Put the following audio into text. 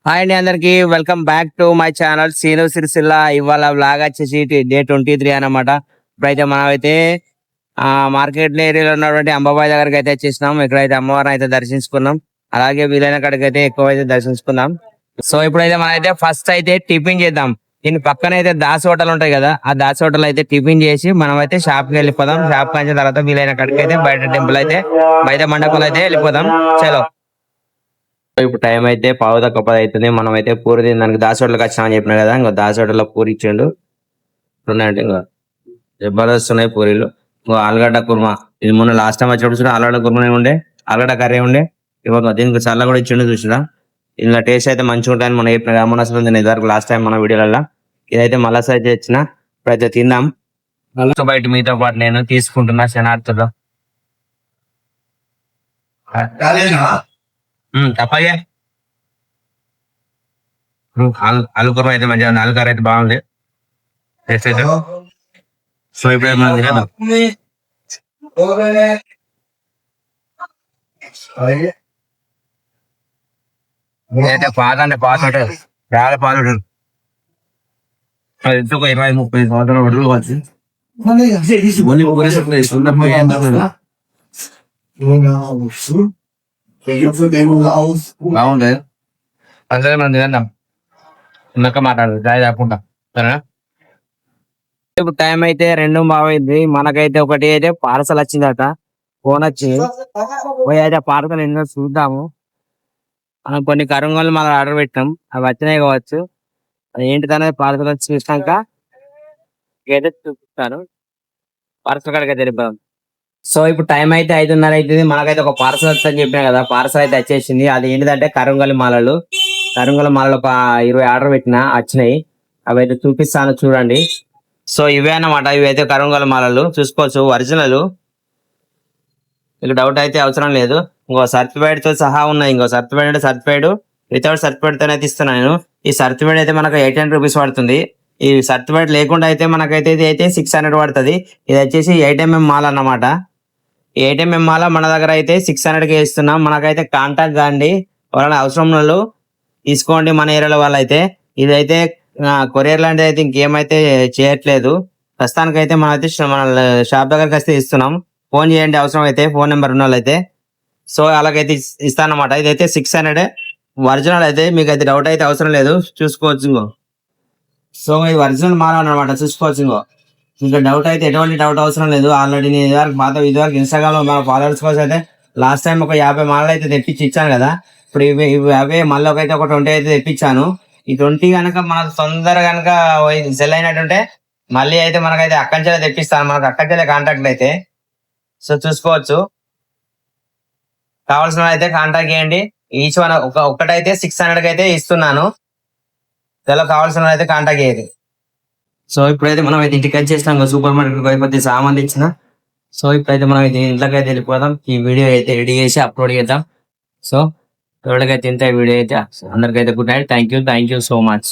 Hi అండి అందరికి welcome back to my channel Seenu Sircilla. ఇవాళ వ్లాగ్ వచ్చేసి డే 23 అన్నమాట. ఇప్పుడైతే మనం అయితే మార్కెట్ ఏరియాలో ఉన్నటువంటి అంబాబాయి దగ్గరికి అయితే వచ్చేసినాం. ఇక్కడైతే అమ్మవారిని అయితే దర్శించుకున్నాం. అలాగే వీలైన కాడికి అయితే ఎక్కువ అయితే దర్శించుకున్నాం. సో ఇప్పుడైతే మనం అయితే ఫస్ట్ అయితే టిఫిన్ చేద్దాం. దీని పక్కన అయితే దాస్ హోటల్ ఉంటాయి కదా, ఆ దాస్ హోటల్ అయితే టిఫిన్ చేసి మనం అయితే షాప్ కి వెళ్ళిపోదాం. షాప్ కి వచ్చిన తర్వాత వీలైన కాడికి అయితే బయట టెంపుల్ అయితే బయట మండపంలో అయితే వెళ్ళిపోదాం. చలో. ఇప్పుడు టైం అయితే పావు తక్కువ 10 అవుతుంది. మనం అయితే పూరి తినడానికి దాసోటలకు వచ్చినామని చెప్పిన కదా, ఇంకో దాసోటలో పూరి ఇచ్చిండు. ఉన్నాయంటే ఇంకా జబర్దస్త్ ఉన్నాయి పూరీలు. ఇంకో ఆలుగడ్డ కుర్మా, ఇది మొన్న లాస్ట్ టైం వచ్చినప్పుడు చూడ ఆలుగడ్డ కుర్మా ఉండే, ఆలుగడ్డ కర్రీ ఉండే. ఇవ్వ దీనికి చల్ల కూడా ఇచ్చిండు చూసినా. ఇలా టేస్ట్ అయితే మంచిగా ఉంటాయని మనం చెప్పిన కదా, మొన్న అసలు ఇదివరకు లాస్ట్ టైం మన వీడియోలలో. ఇదైతే మళ్ళా అయితే వచ్చిన ఇప్పుడైతే తిందాం. బయట మీతో పాటు నేను తీసుకుంటున్నా శనార్థులు. తప్పగా ఆలుకూర అయితే మంచిగా ఉంది. ఆలుకూర అయితే బాగుంది. టేస్ట్ అయితే సో ఇప్పుడు మనం తినేద్దాం. ఇదైతే పాత అంటే పాత ఉంటుంది, చాలా పాత ఉంటుంది. అది ఎంత ఒక 20-30 సంవత్సరాలు వడ్లు వచ్చి బాగుంది. అందులో మనం తినేద్దాం. ఉన్నాక మాట్లాడదు జాయ్ కాకుండా సరేనా. ఇప్పుడు టైం అయితే 2:30 మనకైతే ఒకటి అయితే పార్సల్ వచ్చిందట, ఫోన్ వచ్చింది. పోయి అయితే పార్సల్ ఎన్నో చూద్దాము. మనం కొన్ని కరంగోళ్ళు మనం ఆర్డర్ పెట్టినాం, అవి వచ్చినాయి కావచ్చు. అది ఏంటిదనేది పార్సల్ వచ్చి చూసినాక అయితే చూపిస్తాను. పార్సల్ కాడికి తెలిపాం. సో ఇప్పుడు టైం అయితే 5:30 అవుతుంది. మనకైతే ఒక పార్సల్ వస్తుందని చెప్పినా కదా, పార్సల్ అయితే వచ్చేసింది. అది ఏంటిదంటే కరంగోలి మాలలు. కరంగోలి మాలలు ఒక 20 ఆర్డర్ పెట్టినా వచ్చినాయి. అవి అయితే చూపిస్తాను చూడండి. సో ఇవే అన్నమాట, ఇవైతే కరంగోలి మాలలు చూసుకోవచ్చు, ఒరిజినల్. మీకు డౌట్ అయితే అవసరం లేదు. ఇంకో సర్టిఫైడ్ తో సహా ఉన్నాయి. ఇంకో సర్టిఫైడ్ అంటే సర్టిఫైడ్, వితౌట్ సర్టిఫైడ్ తోనే అయితే ఇస్తున్నాను. ఈ సర్టిఫైడ్ అయితే మనకు 800 రూపీస్ పడుతుంది. ఈ సర్టిఫైడ్ లేకుండా అయితే మనకైతే ఇది అయితే 600 పడుతుంది. ఇది వచ్చేసి 8mm మాల అన్నమాట. 8mm మాల మన దగ్గర అయితే 600కి ఇస్తున్నాం. మనకైతే కాంటాక్ట్ కాండి, ఎవరైనా అవసరం వాళ్ళు తీసుకోండి మన ఏరియాలో వాళ్ళైతే. ఇదైతే కొరియర్ లాంటిది అయితే ఇంకేమైతే చేయట్లేదు ప్రస్తుతానికైతే. మనమైతే మన షాప్ దగ్గరికి వస్తే ఇస్తున్నాం. ఫోన్ చేయండి అవసరం అయితే, ఫోన్ నెంబర్ ఉన్న వాళ్ళైతే. సో అలాగైతే ఇస్తానమాట. ఇదైతే 600 ఒరిజినల్ అయితే, మీకు అయితే డౌట్ అయితే అవసరం లేదు, చూసుకోవచ్చు. ఇంకో సో ఇది ఒరిజినల్ మాల అనమాట, చూసుకోవచ్చు. ఇంకా డౌట్ అయితే ఎటువంటి డౌట్ అవసరం లేదు. ఆల్రెడీ నేను ఇదివరకు ఇన్స్టాగ్రామ్ లో మన ఫాలోవర్స్ కోసం అయితే లాస్ట్ టైం ఒక 50 మాలలు అయితే తెప్పించి ఇచ్చాను కదా. ఇప్పుడు ఇవి అవే మళ్ళీ ఒకైతే ఒక 20 అయితే తెప్పించాను. ఈ 20 కనుక మనకు తొందరగా కనుక సెల్ అయినట్టుంటే మళ్ళీ అయితే మనకైతే అక్కంచెలే తెప్పిస్తాను. మనకు అక్కంచెలే కాంటాక్ట్ అయితే. సో చూసుకోవచ్చు, కావాల్సిన అయితే కాంటాక్ట్ చేయండి. ఈచ్ వన్ ఒక్కటైతే 600కి అయితే ఇస్తున్నాను. ఇలా కావాల్సిన అయితే కాంటాక్ట్ చేయండి. సో ఇప్పుడైతే మనం అయితే ఇంటికి వచ్చేసినాం, సూపర్ మార్కెట్కి అయిపోతే సామాన్ తెచ్చిన. సో ఇప్పుడైతే మనం అయితే ఇంట్లోకి అయితే వెళ్ళిపోదాం. ఈ వీడియో అయితే రెడీ చేసి అప్లోడ్ చేద్దాం. సో ఎవరికైతే ఇంత వీడియో అయితే అందరికైతే good night. Thank you so much.